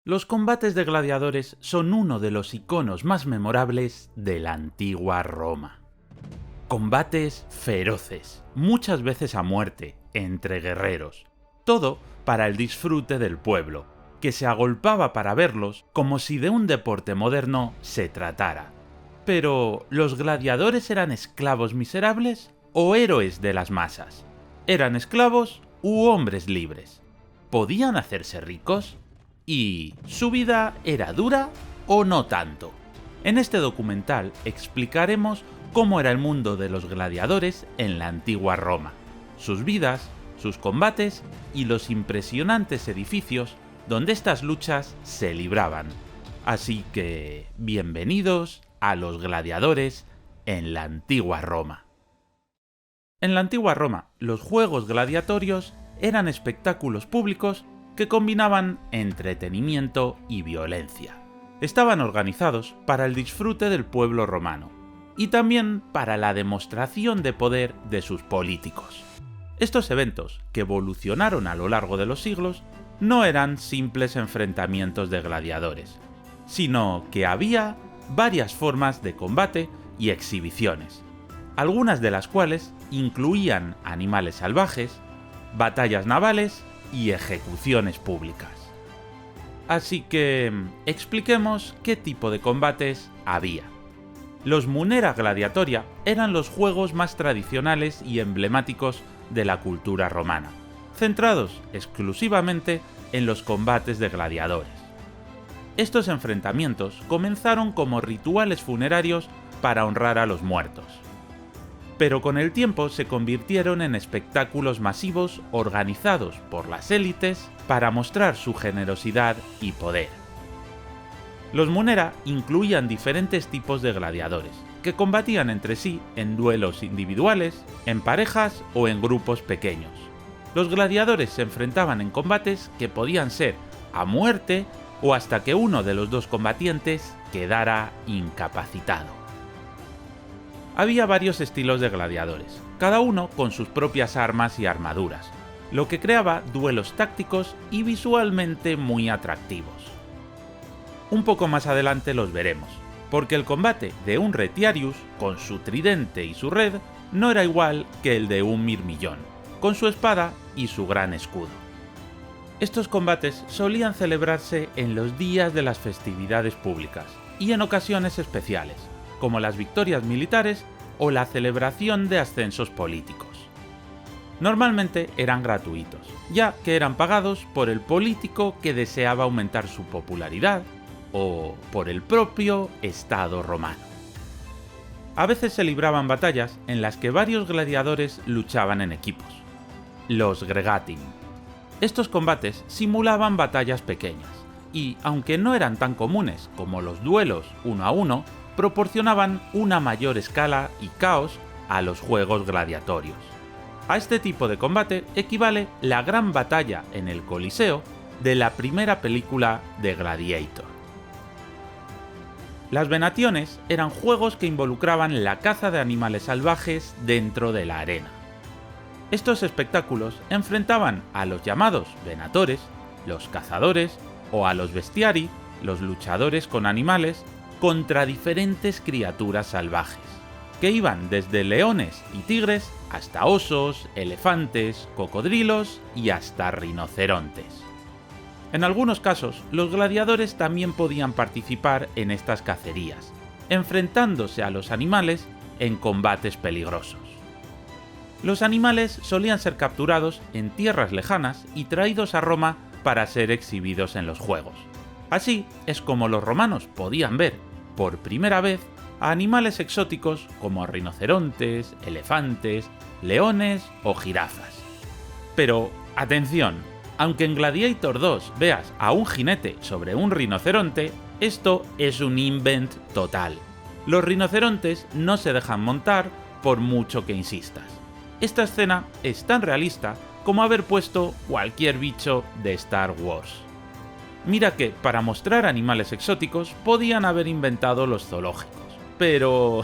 Los combates de gladiadores son uno de los iconos más memorables de la antigua Roma. Combates feroces, muchas veces a muerte, entre guerreros. Todo para el disfrute del pueblo, que se agolpaba para verlos como si de un deporte moderno se tratara. Pero, ¿los gladiadores eran esclavos miserables o héroes de las masas? ¿Eran esclavos u hombres libres? ¿Podían hacerse ricos? ¿Y su vida era dura o no tanto? En este documental explicaremos cómo era el mundo de los gladiadores en la antigua Roma, sus vidas, sus combates y los impresionantes edificios donde estas luchas se libraban. Así que, bienvenidos a los gladiadores en la antigua Roma. En la antigua Roma, los juegos gladiatorios eran espectáculos públicos que combinaban entretenimiento y violencia. Estaban organizados para el disfrute del pueblo romano y también para la demostración de poder de sus políticos. Estos eventos, que evolucionaron a lo largo de los siglos, no eran simples enfrentamientos de gladiadores, sino que había varias formas de combate y exhibiciones, algunas de las cuales incluían animales salvajes, batallas navales y ejecuciones públicas. Así que expliquemos qué tipo de combates había. Los Munera Gladiatoria eran los juegos más tradicionales y emblemáticos de la cultura romana, centrados exclusivamente en los combates de gladiadores. Estos enfrentamientos comenzaron como rituales funerarios para honrar a los muertos, pero con el tiempo se convirtieron en espectáculos masivos organizados por las élites para mostrar su generosidad y poder. Los Munera incluían diferentes tipos de gladiadores, que combatían entre sí en duelos individuales, en parejas o en grupos pequeños. Los gladiadores se enfrentaban en combates que podían ser a muerte o hasta que uno de los dos combatientes quedara incapacitado. Había varios estilos de gladiadores, cada uno con sus propias armas y armaduras, lo que creaba duelos tácticos y visualmente muy atractivos. Un poco más adelante los veremos, porque el combate de un retiarius, con su tridente y su red, no era igual que el de un mirmillón, con su espada y su gran escudo. Estos combates solían celebrarse en los días de las festividades públicas y en ocasiones especiales, como las victorias militares o la celebración de ascensos políticos. Normalmente eran gratuitos, ya que eran pagados por el político que deseaba aumentar su popularidad o por el propio Estado romano. A veces se libraban batallas en las que varios gladiadores luchaban en equipos, los Gregatin. Estos combates simulaban batallas pequeñas y, aunque no eran tan comunes como los duelos uno a uno, proporcionaban una mayor escala y caos a los juegos gladiatorios. A este tipo de combate equivale la gran batalla en el Coliseo de la primera película de Gladiator. Las venaciones eran juegos que involucraban la caza de animales salvajes dentro de la arena. Estos espectáculos enfrentaban a los llamados venatores, los cazadores, o a los bestiari, los luchadores con animales, contra diferentes criaturas salvajes, que iban desde leones y tigres hasta osos, elefantes, cocodrilos y hasta rinocerontes. En algunos casos, los gladiadores también podían participar en estas cacerías, enfrentándose a los animales en combates peligrosos. Los animales solían ser capturados en tierras lejanas y traídos a Roma para ser exhibidos en los juegos. Así es como los romanos podían ver, por primera vez, a animales exóticos como rinocerontes, elefantes, leones o jirafas. Pero, atención, aunque en Gladiator 2 veas a un jinete sobre un rinoceronte, esto es un invent total. Los rinocerontes no se dejan montar por mucho que insistas. Esta escena es tan realista como haber puesto cualquier bicho de Star Wars. Mira que, para mostrar animales exóticos, podían haber inventado los zoológicos, pero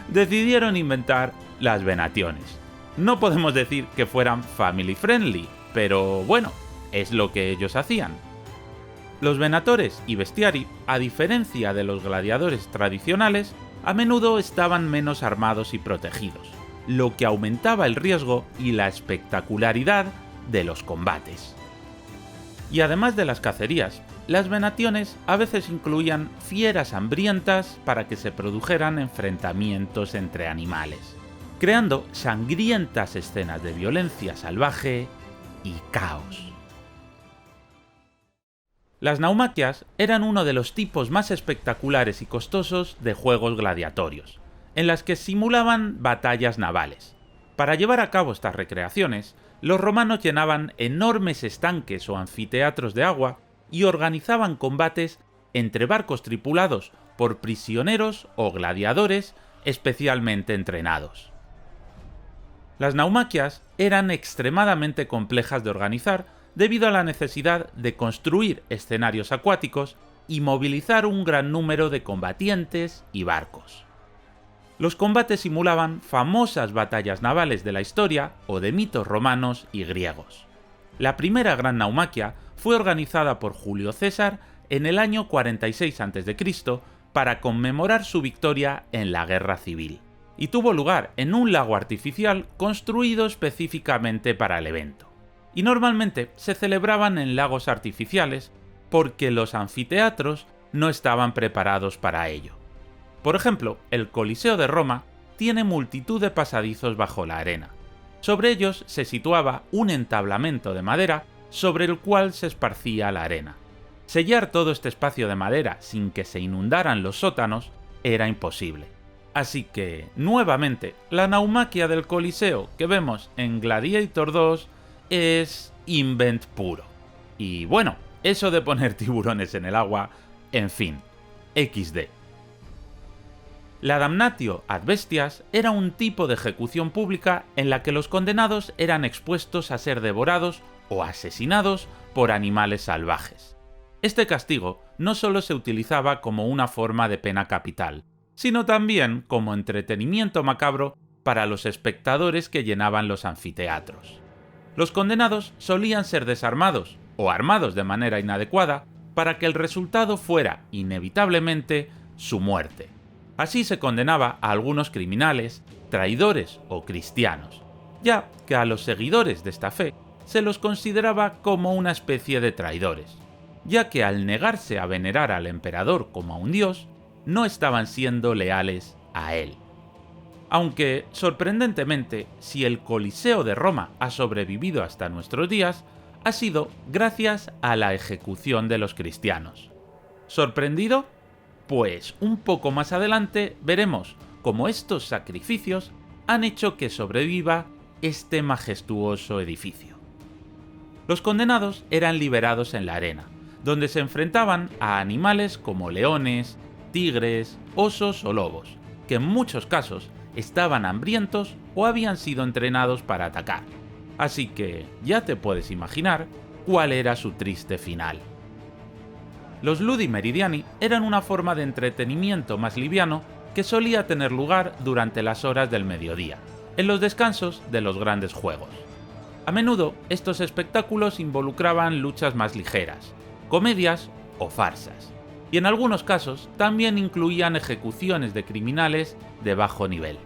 decidieron inventar las venaciones. No podemos decir que fueran family friendly, pero bueno, es lo que ellos hacían. Los venatores y bestiari, a diferencia de los gladiadores tradicionales, a menudo estaban menos armados y protegidos, lo que aumentaba el riesgo y la espectacularidad de los combates. Y además de las cacerías, las venaciones a veces incluían fieras hambrientas para que se produjeran enfrentamientos entre animales, creando sangrientas escenas de violencia salvaje y caos. Las naumaquias eran uno de los tipos más espectaculares y costosos de juegos gladiatorios, en las que simulaban batallas navales. Para llevar a cabo estas recreaciones, los romanos llenaban enormes estanques o anfiteatros de agua y organizaban combates entre barcos tripulados por prisioneros o gladiadores especialmente entrenados. Las naumaquias eran extremadamente complejas de organizar debido a la necesidad de construir escenarios acuáticos y movilizar un gran número de combatientes y barcos. Los combates simulaban famosas batallas navales de la historia o de mitos romanos y griegos. La primera gran naumaquia fue organizada por Julio César en el año 46 a.C. para conmemorar su victoria en la Guerra Civil, y tuvo lugar en un lago artificial construido específicamente para el evento. Y normalmente se celebraban en lagos artificiales porque los anfiteatros no estaban preparados para ello. Por ejemplo, el Coliseo de Roma tiene multitud de pasadizos bajo la arena. Sobre ellos se situaba un entablamento de madera sobre el cual se esparcía la arena. Sellar todo este espacio de madera sin que se inundaran los sótanos era imposible. Así que, nuevamente, la naumaquia del Coliseo que vemos en Gladiator 2 es invent puro. Y bueno, eso de poner tiburones en el agua, en fin, XD. La damnatio ad bestias era un tipo de ejecución pública en la que los condenados eran expuestos a ser devorados o asesinados por animales salvajes. Este castigo no solo se utilizaba como una forma de pena capital, sino también como entretenimiento macabro para los espectadores que llenaban los anfiteatros. Los condenados solían ser desarmados o armados de manera inadecuada para que el resultado fuera, inevitablemente, su muerte. Así se condenaba a algunos criminales, traidores o cristianos, ya que a los seguidores de esta fe se los consideraba como una especie de traidores, ya que al negarse a venerar al emperador como a un dios, no estaban siendo leales a él. Aunque, sorprendentemente, si el Coliseo de Roma ha sobrevivido hasta nuestros días, ha sido gracias a la ejecución de los cristianos. ¿Sorprendido? Pues un poco más adelante veremos cómo estos sacrificios han hecho que sobreviva este majestuoso edificio. Los condenados eran liberados en la arena, donde se enfrentaban a animales como leones, tigres, osos o lobos, que en muchos casos estaban hambrientos o habían sido entrenados para atacar. Así que ya te puedes imaginar cuál era su triste final. Los ludi meridiani eran una forma de entretenimiento más liviano que solía tener lugar durante las horas del mediodía, en los descansos de los grandes juegos. A menudo, estos espectáculos involucraban luchas más ligeras, comedias o farsas, y en algunos casos también incluían ejecuciones de criminales de bajo nivel.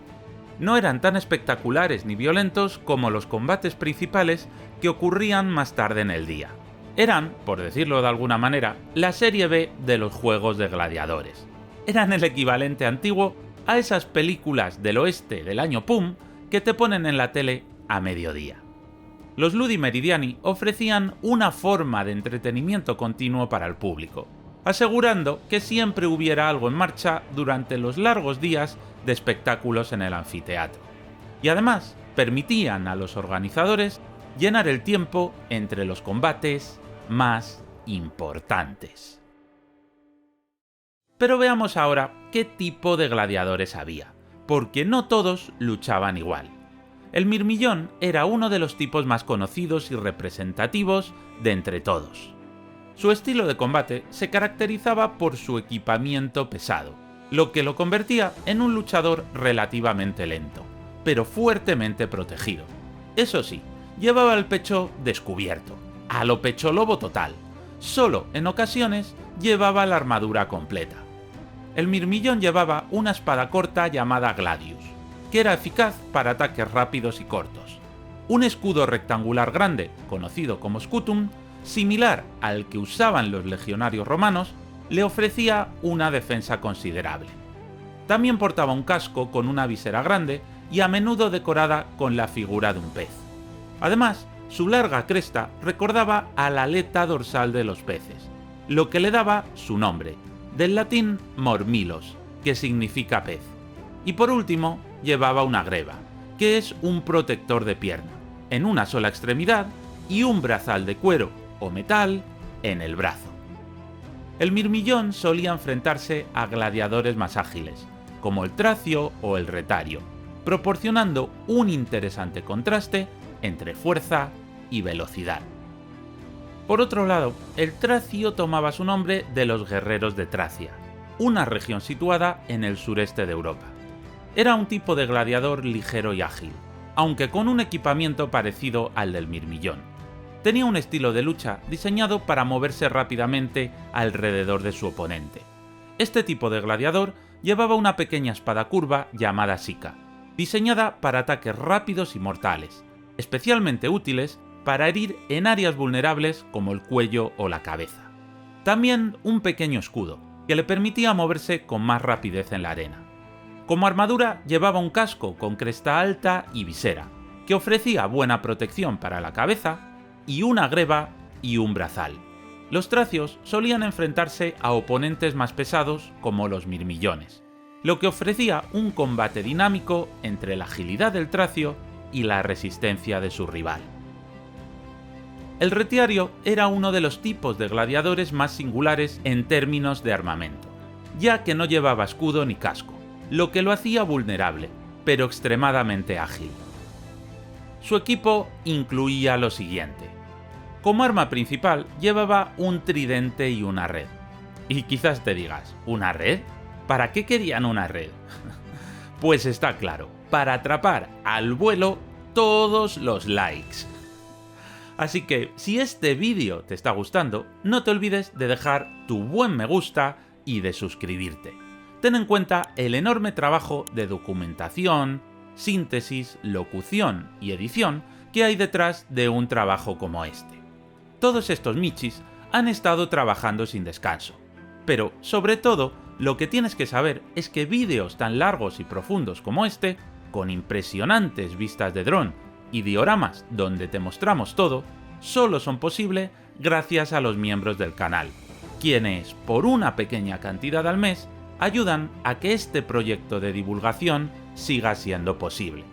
No eran tan espectaculares ni violentos como los combates principales que ocurrían más tarde en el día. Eran, por decirlo de alguna manera, la serie B de los juegos de gladiadores. Eran el equivalente antiguo a esas películas del oeste del año PUM que te ponen en la tele a mediodía. Los ludi meridiani ofrecían una forma de entretenimiento continuo para el público, asegurando que siempre hubiera algo en marcha durante los largos días de espectáculos en el anfiteatro. Y además, permitían a los organizadores llenar el tiempo entre los combates más importantes. Pero veamos ahora qué tipo de gladiadores había, porque no todos luchaban igual. El mirmillón era uno de los tipos más conocidos y representativos de entre todos. Su estilo de combate se caracterizaba por su equipamiento pesado, lo que lo convertía en un luchador relativamente lento, pero fuertemente protegido. Eso sí, llevaba el pecho descubierto, a lo pecholobo total. Solo en ocasiones llevaba la armadura completa. El mirmillón llevaba una espada corta llamada Gladius, que era eficaz para ataques rápidos y cortos. Un escudo rectangular grande, conocido como scutum, similar al que usaban los legionarios romanos, le ofrecía una defensa considerable. También portaba un casco con una visera grande y a menudo decorada con la figura de un pez. Además, su larga cresta recordaba a la aleta dorsal de los peces, lo que le daba su nombre, del latín mormilos, que significa pez. Y por último, llevaba una greba, que es un protector de pierna, en una sola extremidad, y un brazal de cuero o metal en el brazo. El mirmillón solía enfrentarse a gladiadores más ágiles, como el tracio o el retario, proporcionando un interesante contraste entre fuerza y velocidad. Por otro lado, el tracio tomaba su nombre de los guerreros de Tracia, una región situada en el sureste de Europa. Era un tipo de gladiador ligero y ágil, aunque con un equipamiento parecido al del mirmillón. Tenía un estilo de lucha diseñado para moverse rápidamente alrededor de su oponente. Este tipo de gladiador llevaba una pequeña espada curva llamada sica, diseñada para ataques rápidos y mortales, especialmente útiles para herir en áreas vulnerables como el cuello o la cabeza. También un pequeño escudo, que le permitía moverse con más rapidez en la arena. Como armadura llevaba un casco con cresta alta y visera, que ofrecía buena protección para la cabeza, y una greba y un brazal. Los tracios solían enfrentarse a oponentes más pesados como los mirmillones, lo que ofrecía un combate dinámico entre la agilidad del tracio y la resistencia de su rival. El retiario era uno de los tipos de gladiadores más singulares en términos de armamento, ya que no llevaba escudo ni casco, lo que lo hacía vulnerable, pero extremadamente ágil. Su equipo incluía lo siguiente. Como arma principal llevaba un tridente y una red. Y quizás te digas, ¿una red? ¿Para qué querían una red? Pues está claro, para atrapar al vuelo todos los likes. Así que si este vídeo te está gustando, no te olvides de dejar tu buen me gusta y de suscribirte. Ten en cuenta el enorme trabajo de documentación, síntesis, locución y edición que hay detrás de un trabajo como este. Todos estos michis han estado trabajando sin descanso. Pero, sobre todo, lo que tienes que saber es que vídeos tan largos y profundos como este, con impresionantes vistas de dron y dioramas donde te mostramos todo, solo son posibles gracias a los miembros del canal, quienes, por una pequeña cantidad al mes, ayudan a que este proyecto de divulgación siga siendo posible.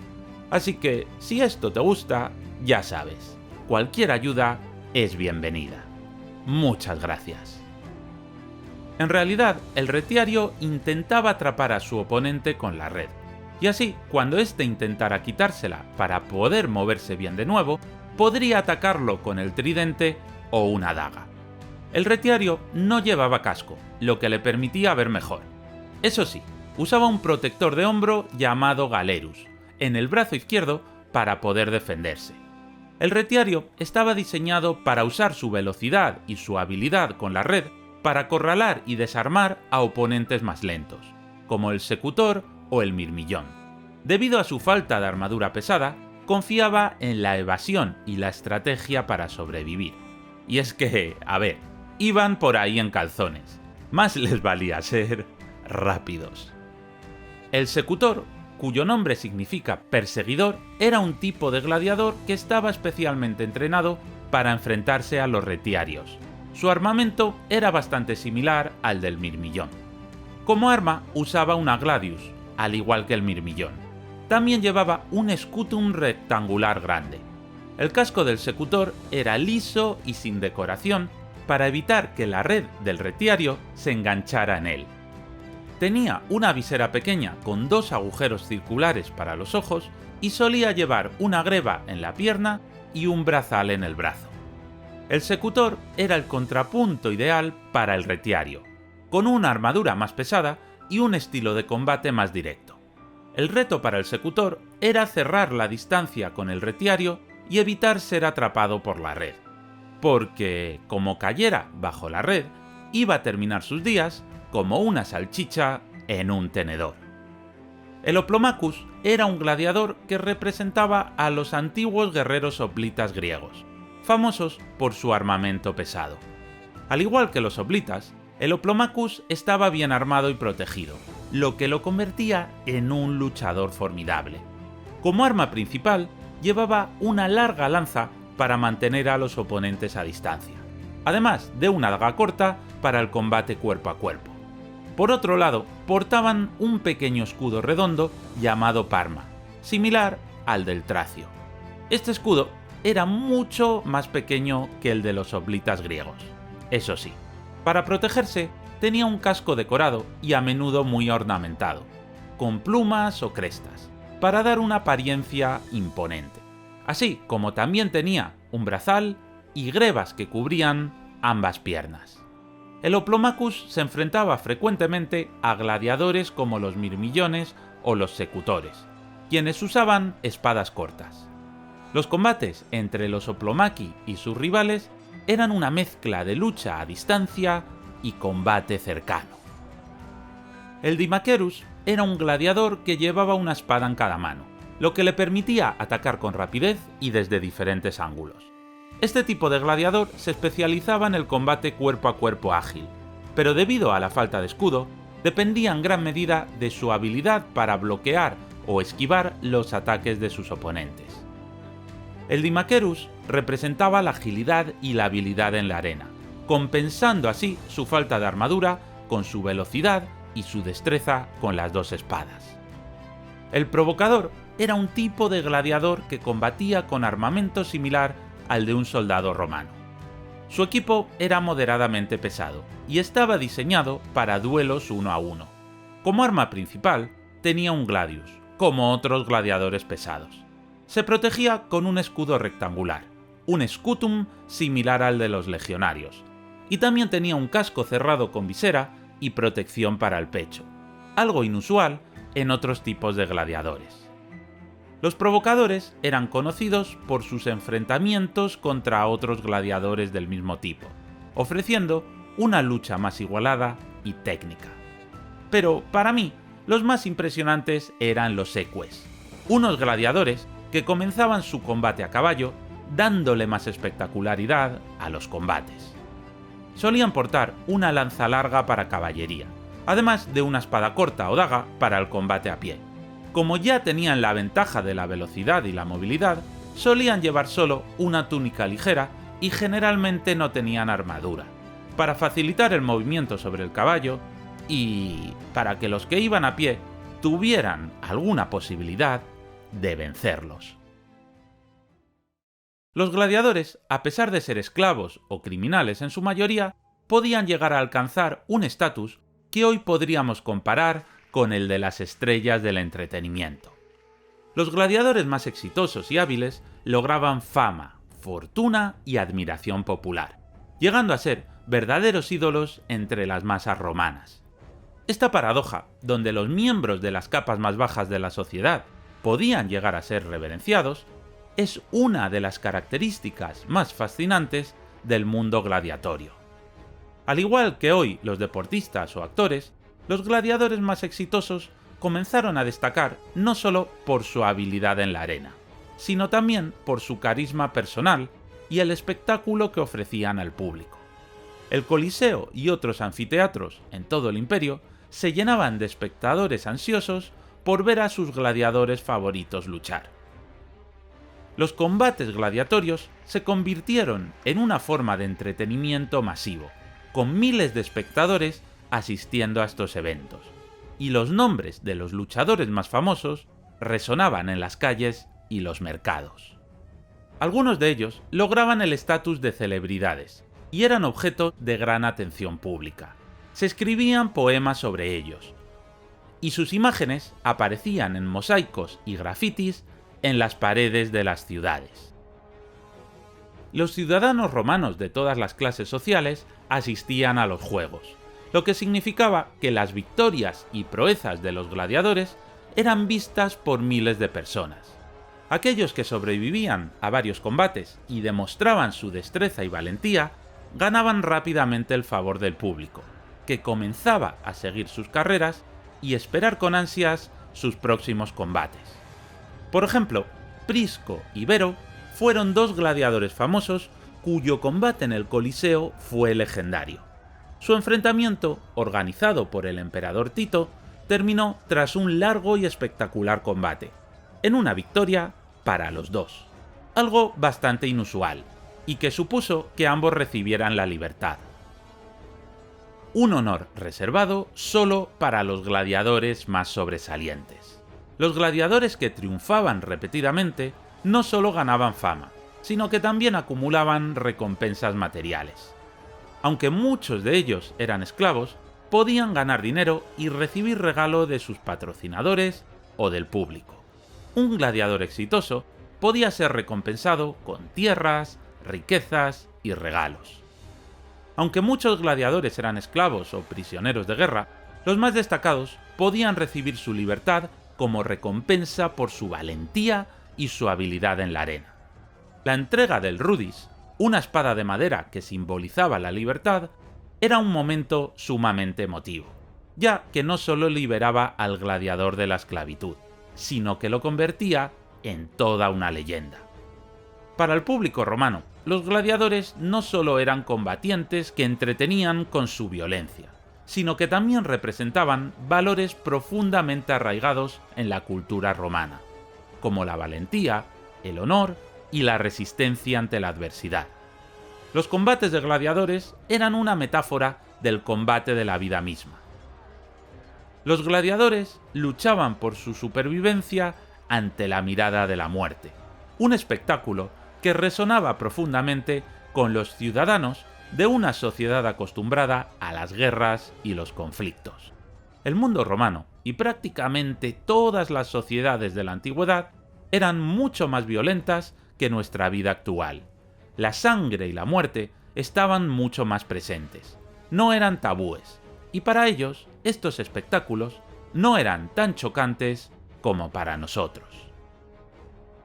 Así que, si esto te gusta, ya sabes, cualquier ayuda es bienvenida. Muchas gracias. En realidad, el retiario intentaba atrapar a su oponente con la red, y así, cuando éste intentara quitársela para poder moverse bien de nuevo, podría atacarlo con el tridente o una daga. El retiario no llevaba casco, lo que le permitía ver mejor. Eso sí, usaba un protector de hombro llamado galerus en el brazo izquierdo para poder defenderse. El retiario estaba diseñado para usar su velocidad y su habilidad con la red para acorralar y desarmar a oponentes más lentos, como el secutor o el mirmillón. Debido a su falta de armadura pesada, confiaba en la evasión y la estrategia para sobrevivir. Y es que, a ver, iban por ahí en calzones. Más les valía ser rápidos. El secutor, cuyo nombre significa perseguidor, era un tipo de gladiador que estaba especialmente entrenado para enfrentarse a los retiarios. Su armamento era bastante similar al del mirmillón. Como arma usaba una gladius, al igual que el mirmillón. También llevaba un scutum rectangular grande. El casco del secutor era liso y sin decoración para evitar que la red del retiario se enganchara en él. Tenía una visera pequeña con 2 agujeros circulares para los ojos y solía llevar una greba en la pierna y un brazal en el brazo. El secutor era el contrapunto ideal para el retiario, con una armadura más pesada y un estilo de combate más directo. El reto para el secutor era cerrar la distancia con el retiario y evitar ser atrapado por la red. porque, como cayera bajo la red, iba a terminar sus días como una salchicha en un tenedor. El Oplomachus era un gladiador que representaba a los antiguos guerreros hoplitas griegos, famosos por su armamento pesado. Al igual que los hoplitas, el Oplomachus estaba bien armado y protegido, lo que lo convertía en un luchador formidable. Como arma principal, llevaba una larga lanza para mantener a los oponentes a distancia, además de una daga corta para el combate cuerpo a cuerpo. Por otro lado, portaban un pequeño escudo redondo llamado parma, similar al del tracio. Este escudo era mucho más pequeño que el de los hoplitas griegos. Eso sí, para protegerse tenía un casco decorado y a menudo muy ornamentado, con plumas o crestas, para dar una apariencia imponente. Así como también tenía un brazal y grebas que cubrían ambas piernas. El Oplomachus se enfrentaba frecuentemente a gladiadores como los mirmillones o los secutores, quienes usaban espadas cortas. Los combates entre los Oplomaki y sus rivales eran una mezcla de lucha a distancia y combate cercano. El Dimachus era un gladiador que llevaba una espada en cada mano, lo que le permitía atacar con rapidez y desde diferentes ángulos. Este tipo de gladiador se especializaba en el combate cuerpo a cuerpo ágil, pero debido a la falta de escudo, dependía en gran medida de su habilidad para bloquear o esquivar los ataques de sus oponentes. El Dimachus representaba la agilidad y la habilidad en la arena, compensando así su falta de armadura con su velocidad y su destreza con las dos espadas. El provocador era un tipo de gladiador que combatía con armamento similar al de un soldado romano. Su equipo era moderadamente pesado y estaba diseñado para duelos uno a uno. Como arma principal tenía un gladius, como otros gladiadores pesados. Se protegía con un escudo rectangular, un scutum similar al de los legionarios, y también tenía un casco cerrado con visera y protección para el pecho, algo inusual en otros tipos de gladiadores. Los provocadores eran conocidos por sus enfrentamientos contra otros gladiadores del mismo tipo, ofreciendo una lucha más igualada y técnica. Pero, para mí, los más impresionantes eran los eques, unos gladiadores que comenzaban su combate a caballo, dándole más espectacularidad a los combates. Solían portar una lanza larga para caballería, además de una espada corta o daga para el combate a pie. Como ya tenían la ventaja de la velocidad y la movilidad, solían llevar solo una túnica ligera y generalmente no tenían armadura, para facilitar el movimiento sobre el caballo y para que los que iban a pie tuvieran alguna posibilidad de vencerlos. Los gladiadores, a pesar de ser esclavos o criminales en su mayoría, podían llegar a alcanzar un estatus que hoy podríamos comparar con el de las estrellas del entretenimiento. Los gladiadores más exitosos y hábiles lograban fama, fortuna y admiración popular, llegando a ser verdaderos ídolos entre las masas romanas. Esta paradoja, donde los miembros de las capas más bajas de la sociedad podían llegar a ser reverenciados, es una de las características más fascinantes del mundo gladiatorio. Al igual que hoy los deportistas o actores, los gladiadores más exitosos comenzaron a destacar no solo por su habilidad en la arena, sino también por su carisma personal y el espectáculo que ofrecían al público. El Coliseo y otros anfiteatros en todo el imperio se llenaban de espectadores ansiosos por ver a sus gladiadores favoritos luchar. Los combates gladiatorios se convirtieron en una forma de entretenimiento masivo, con miles de espectadores asistiendo a estos eventos, y los nombres de los luchadores más famosos resonaban en las calles y los mercados. Algunos de ellos lograban el estatus de celebridades y eran objeto de gran atención pública. Se escribían poemas sobre ellos, y sus imágenes aparecían en mosaicos y grafitis en las paredes de las ciudades. Los ciudadanos romanos de todas las clases sociales asistían a los juegos, lo que significaba que las victorias y proezas de los gladiadores eran vistas por miles de personas. Aquellos que sobrevivían a varios combates y demostraban su destreza y valentía, ganaban rápidamente el favor del público, que comenzaba a seguir sus carreras y esperar con ansias sus próximos combates. Por ejemplo, Prisco y Vero fueron dos gladiadores famosos cuyo combate en el Coliseo fue legendario. Su enfrentamiento, organizado por el emperador Tito, terminó tras un largo y espectacular combate, en una victoria para los dos, algo bastante inusual, y que supuso que ambos recibieran la libertad. Un honor reservado solo para los gladiadores más sobresalientes. Los gladiadores que triunfaban repetidamente no solo ganaban fama, sino que también acumulaban recompensas materiales. Aunque muchos de ellos eran esclavos, podían ganar dinero y recibir regalo de sus patrocinadores o del público. Un gladiador exitoso podía ser recompensado con tierras, riquezas y regalos. Aunque muchos gladiadores eran esclavos o prisioneros de guerra, los más destacados podían recibir su libertad como recompensa por su valentía y su habilidad en la arena. La entrega del rudis, una espada de madera que simbolizaba la libertad, era un momento sumamente emotivo, ya que no solo liberaba al gladiador de la esclavitud, sino que lo convertía en toda una leyenda. Para el público romano, los gladiadores no solo eran combatientes que entretenían con su violencia, sino que también representaban valores profundamente arraigados en la cultura romana, como la valentía, el honor y la resistencia ante la adversidad. Los combates de gladiadores eran una metáfora del combate de la vida misma. Los gladiadores luchaban por su supervivencia ante la mirada de la muerte, un espectáculo que resonaba profundamente con los ciudadanos de una sociedad acostumbrada a las guerras y los conflictos. El mundo romano y prácticamente todas las sociedades de la antigüedad eran mucho más violentas que nuestra vida actual. La sangre y la muerte estaban mucho más presentes, no eran tabúes, y para ellos estos espectáculos no eran tan chocantes como para nosotros.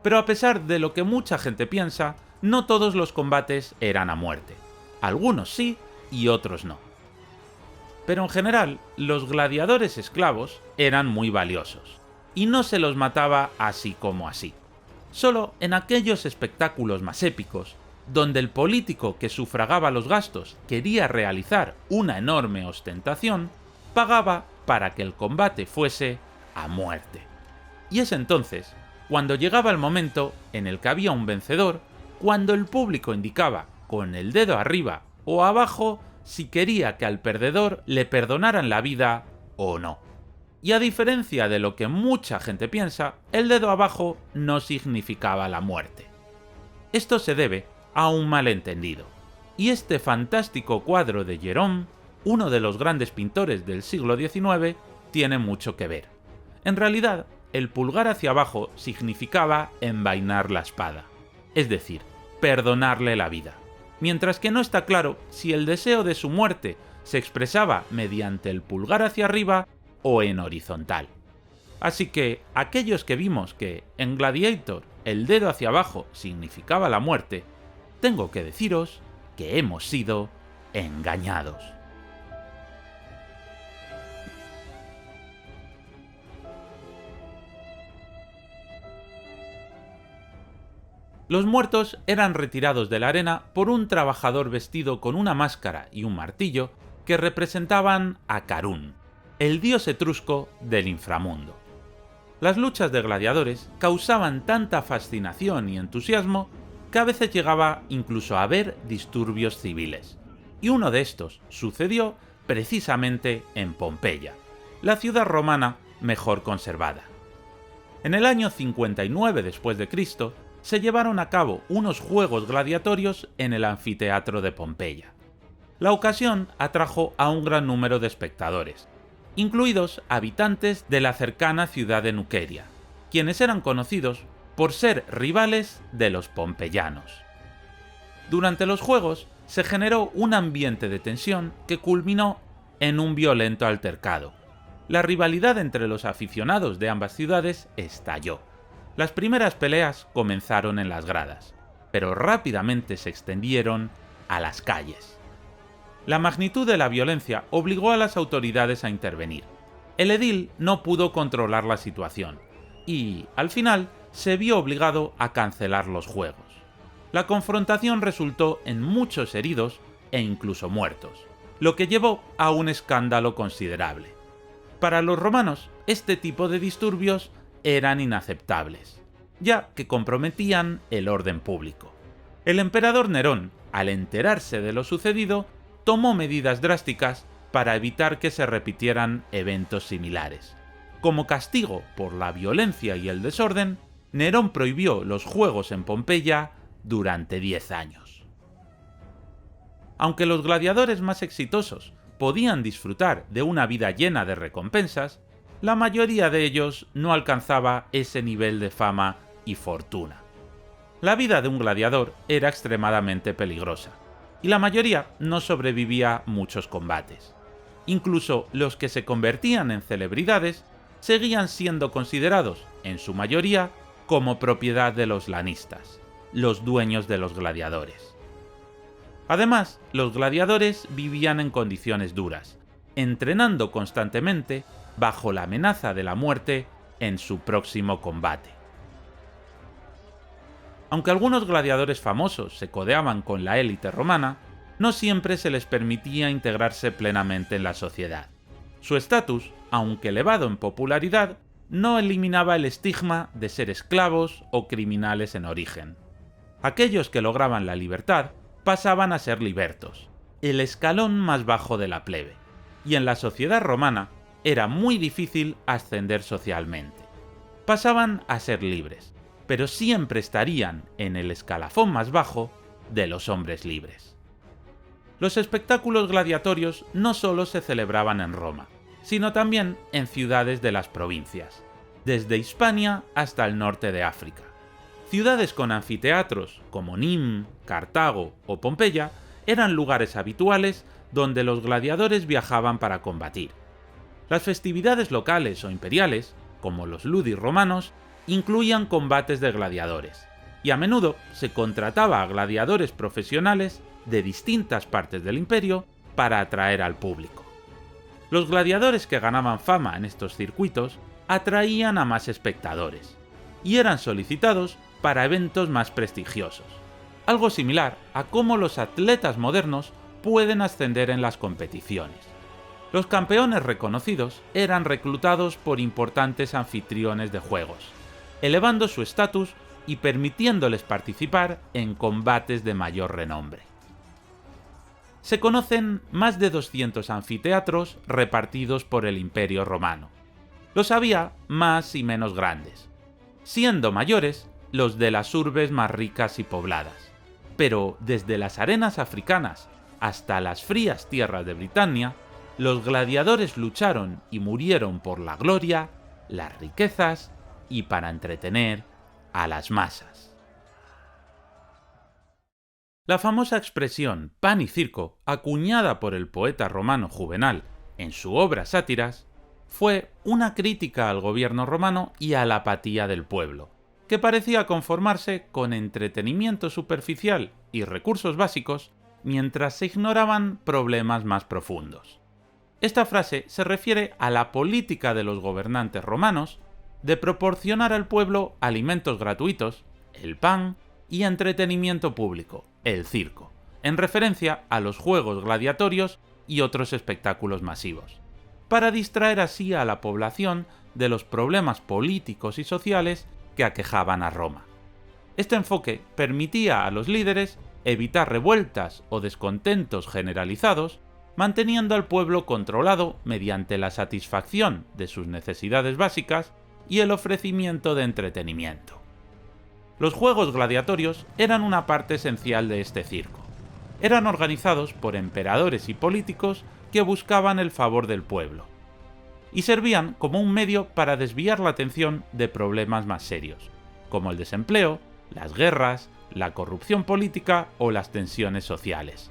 Pero a pesar de lo que mucha gente piensa, no todos los combates eran a muerte. Algunos sí y otros no. Pero en general, los gladiadores esclavos eran muy valiosos, y no se los mataba así como así. Solo en aquellos espectáculos más épicos, donde el político que sufragaba los gastos quería realizar una enorme ostentación, pagaba para que el combate fuese a muerte. Y es entonces cuando llegaba el momento en el que había un vencedor, cuando el público indicaba con el dedo arriba o abajo si quería que al perdedor le perdonaran la vida o no. Y a diferencia de lo que mucha gente piensa, el dedo abajo no significaba la muerte. Esto se debe a un malentendido. Y este fantástico cuadro de Gérôme, uno de los grandes pintores del siglo XIX, tiene mucho que ver. En realidad, el pulgar hacia abajo significaba envainar la espada, es decir, perdonarle la vida, mientras que no está claro si el deseo de su muerte se expresaba mediante el pulgar hacia arriba o en horizontal. Así que aquellos que vimos que en Gladiator el dedo hacia abajo significaba la muerte, tengo que deciros que hemos sido engañados. Los muertos eran retirados de la arena por un trabajador vestido con una máscara y un martillo que representaban a Carún, el dios etrusco del inframundo. Las luchas de gladiadores causaban tanta fascinación y entusiasmo que a veces llegaba incluso a haber disturbios civiles. Y uno de estos sucedió precisamente en Pompeya, la ciudad romana mejor conservada. En el año 59 después de Cristo, se llevaron a cabo unos juegos gladiatorios en el anfiteatro de Pompeya. La ocasión atrajo a un gran número de espectadores, incluidos habitantes de la cercana ciudad de Nuqueria, quienes eran conocidos por ser rivales de los pompeyanos. Durante los juegos se generó un ambiente de tensión que culminó en un violento altercado. La rivalidad entre los aficionados de ambas ciudades estalló, Las primeras peleas comenzaron en las gradas, pero rápidamente se extendieron a las calles. La magnitud de la violencia obligó a las autoridades a intervenir. El edil no pudo controlar la situación y, al final, se vio obligado a cancelar los juegos. La confrontación resultó en muchos heridos e incluso muertos, lo que llevó a un escándalo considerable. Para los romanos, este tipo de disturbios eran inaceptables, ya que comprometían el orden público. El emperador Nerón, al enterarse de lo sucedido, tomó medidas drásticas para evitar que se repitieran eventos similares. Como castigo por la violencia y el desorden, Nerón prohibió los juegos en Pompeya durante 10 años. Aunque los gladiadores más exitosos podían disfrutar de una vida llena de recompensas, la mayoría de ellos no alcanzaba ese nivel de fama y fortuna. La vida de un gladiador era extremadamente peligrosa, y la mayoría no sobrevivía muchos combates. Incluso los que se convertían en celebridades seguían siendo considerados, en su mayoría, como propiedad de los lanistas, los dueños de los gladiadores. Además, los gladiadores vivían en condiciones duras, entrenando constantemente bajo la amenaza de la muerte en su próximo combate. Aunque algunos gladiadores famosos se codeaban con la élite romana, no siempre se les permitía integrarse plenamente en la sociedad. Su estatus, aunque elevado en popularidad, no eliminaba el estigma de ser esclavos o criminales en origen. Aquellos que lograban la libertad pasaban a ser libertos, el escalón más bajo de la plebe, y en la sociedad romana era muy difícil ascender socialmente. Pasaban a ser libres, pero siempre estarían en el escalafón más bajo de los hombres libres. Los espectáculos gladiatorios no solo se celebraban en Roma, sino también en ciudades de las provincias, desde Hispania hasta el norte de África. Ciudades con anfiteatros como Nim, Cartago o Pompeya eran lugares habituales donde los gladiadores viajaban para combatir. Las festividades locales o imperiales, como los Ludi romanos, incluían combates de gladiadores, y a menudo se contrataba a gladiadores profesionales de distintas partes del imperio para atraer al público. Los gladiadores que ganaban fama en estos circuitos atraían a más espectadores, y eran solicitados para eventos más prestigiosos, algo similar a cómo los atletas modernos pueden ascender en las competiciones. Los campeones reconocidos eran reclutados por importantes anfitriones de juegos, elevando su estatus y permitiéndoles participar en combates de mayor renombre. Se conocen más de 200 anfiteatros repartidos por el Imperio Romano. Los había más y menos grandes, siendo mayores los de las urbes más ricas y pobladas. Pero desde las arenas africanas hasta las frías tierras de Britania, los gladiadores lucharon y murieron por la gloria, las riquezas y para entretener a las masas. La famosa expresión pan y circo, acuñada por el poeta romano Juvenal en su obra Sátiras, fue una crítica al gobierno romano y a la apatía del pueblo, que parecía conformarse con entretenimiento superficial y recursos básicos mientras se ignoraban problemas más profundos. Esta frase se refiere a la política de los gobernantes romanos de proporcionar al pueblo alimentos gratuitos, el pan, y entretenimiento público, el circo, en referencia a los juegos gladiatorios y otros espectáculos masivos, para distraer así a la población de los problemas políticos y sociales que aquejaban a Roma. Este enfoque permitía a los líderes evitar revueltas o descontentos generalizados, manteniendo al pueblo controlado mediante la satisfacción de sus necesidades básicas y el ofrecimiento de entretenimiento. Los juegos gladiatorios eran una parte esencial de este circo. Eran organizados por emperadores y políticos que buscaban el favor del pueblo, y servían como un medio para desviar la atención de problemas más serios, como el desempleo, las guerras, la corrupción política o las tensiones sociales.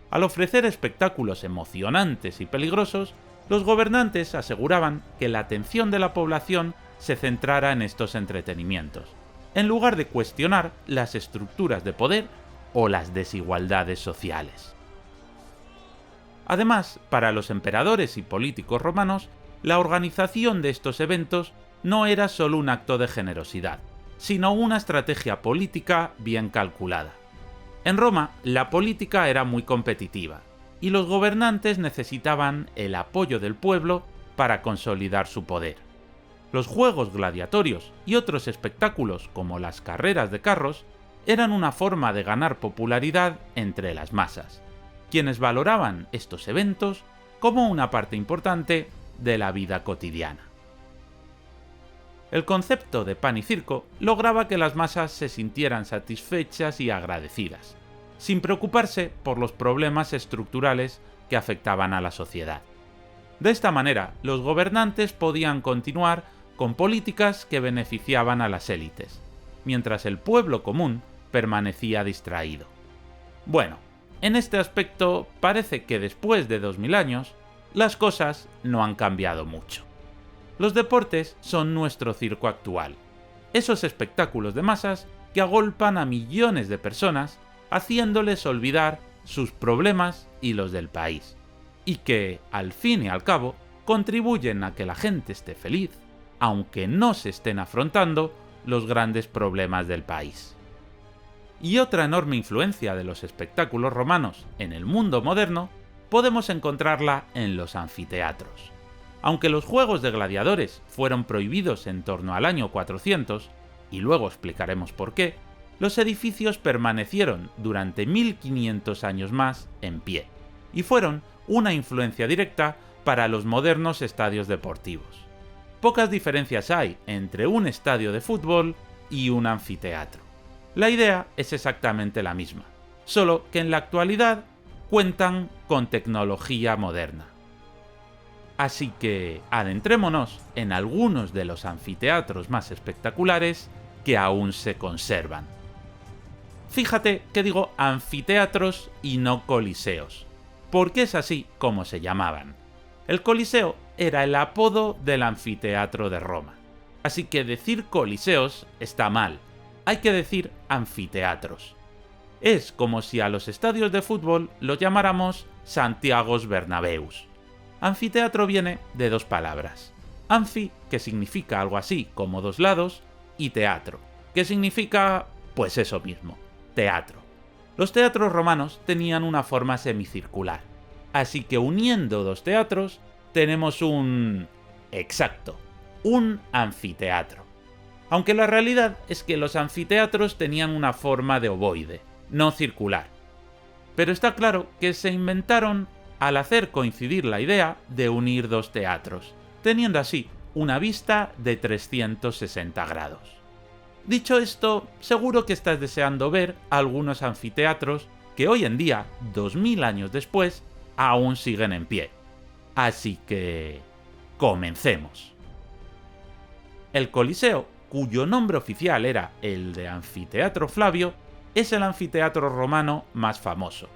Al ofrecer espectáculos emocionantes y peligrosos, los gobernantes aseguraban que la atención de la población se centrara en estos entretenimientos, en lugar de cuestionar las estructuras de poder o las desigualdades sociales. Además, para los emperadores y políticos romanos, la organización de estos eventos no era solo un acto de generosidad, sino una estrategia política bien calculada. En Roma, la política era muy competitiva, y los gobernantes necesitaban el apoyo del pueblo para consolidar su poder. Los juegos gladiatorios y otros espectáculos como las carreras de carros eran una forma de ganar popularidad entre las masas, quienes valoraban estos eventos como una parte importante de la vida cotidiana. El concepto de pan y circo lograba que las masas se sintieran satisfechas y agradecidas, sin preocuparse por los problemas estructurales que afectaban a la sociedad. De esta manera, los gobernantes podían continuar con políticas que beneficiaban a las élites, mientras el pueblo común permanecía distraído. Bueno, en este aspecto parece que después de 2000 años, las cosas no han cambiado mucho. Los deportes son nuestro circo actual, esos espectáculos de masas que agolpan a millones de personas haciéndoles olvidar sus problemas y los del país, y que, al fin y al cabo, contribuyen a que la gente esté feliz, aunque no se estén afrontando los grandes problemas del país. Y otra enorme influencia de los espectáculos romanos en el mundo moderno podemos encontrarla en los anfiteatros. Aunque los juegos de gladiadores fueron prohibidos en torno al año 400, y luego explicaremos por qué, los edificios permanecieron durante 1500 años más en pie, y fueron una influencia directa para los modernos estadios deportivos. Pocas diferencias hay entre un estadio de fútbol y un anfiteatro. La idea es exactamente la misma, solo que en la actualidad cuentan con tecnología moderna. Así que adentrémonos en algunos de los anfiteatros más espectaculares que aún se conservan. Fíjate que digo anfiteatros y no coliseos, porque es así como se llamaban. El Coliseo era el apodo del anfiteatro de Roma, así que decir coliseos está mal, hay que decir anfiteatros. Es como si a los estadios de fútbol los llamáramos Santiagos Bernabéus. Anfiteatro viene de dos palabras. Anfi, que significa algo así como dos lados, y teatro, que significa pues eso mismo, teatro. Los teatros romanos tenían una forma semicircular, así que uniendo dos teatros tenemos un anfiteatro. Aunque la realidad es que los anfiteatros tenían una forma de ovoide, no circular. Pero está claro que se inventaron al hacer coincidir la idea de unir dos teatros, teniendo así una vista de 360 grados. Dicho esto, seguro que estás deseando ver algunos anfiteatros que hoy en día, 2000 años después, aún siguen en pie. Así que comencemos. El Coliseo, cuyo nombre oficial era el de Anfiteatro Flavio, es el anfiteatro romano más famoso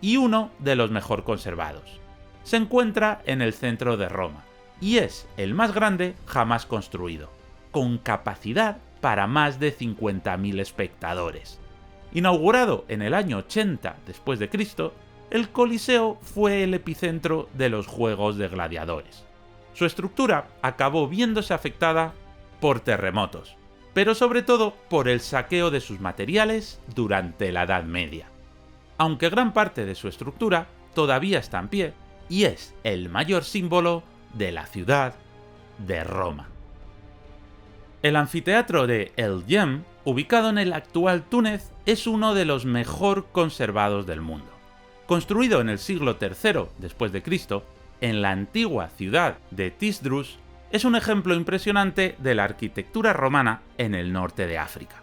y uno de los mejor conservados. Se encuentra en el centro de Roma y es el más grande jamás construido, con capacidad para más de 50.000 espectadores. Inaugurado en el año 80 después de Cristo, el Coliseo fue el epicentro de los Juegos de Gladiadores. Su estructura acabó viéndose afectada por terremotos, pero sobre todo por el saqueo de sus materiales durante la Edad Media. Aunque gran parte de su estructura todavía está en pie y es el mayor símbolo de la ciudad de Roma. El anfiteatro de El Yem, ubicado en el actual Túnez, es uno de los mejor conservados del mundo. Construido en el siglo III después de Cristo, en la antigua ciudad de Tisdrus, es un ejemplo impresionante de la arquitectura romana en el norte de África.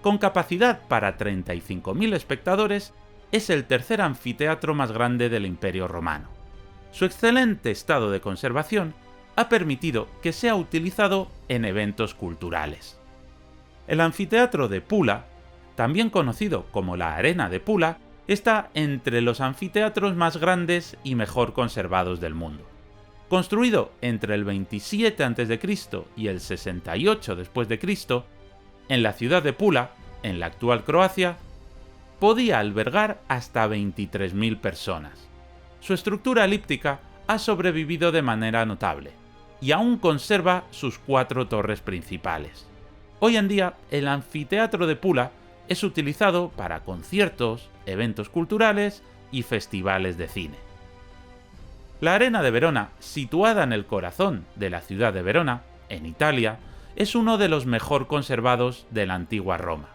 Con capacidad para 35.000 espectadores, es el tercer anfiteatro más grande del Imperio Romano. Su excelente estado de conservación ha permitido que sea utilizado en eventos culturales. El anfiteatro de Pula, también conocido como la Arena de Pula, está entre los anfiteatros más grandes y mejor conservados del mundo. Construido entre el 27 a.C. y el 68 después de Cristo, en la ciudad de Pula, en la actual Croacia, podía albergar hasta 23.000 personas. Su estructura elíptica ha sobrevivido de manera notable y aún conserva sus 4 torres principales. Hoy en día, el anfiteatro de Pula es utilizado para conciertos, eventos culturales y festivales de cine. La Arena de Verona, situada en el corazón de la ciudad de Verona, en Italia, es uno de los mejor conservados de la antigua Roma.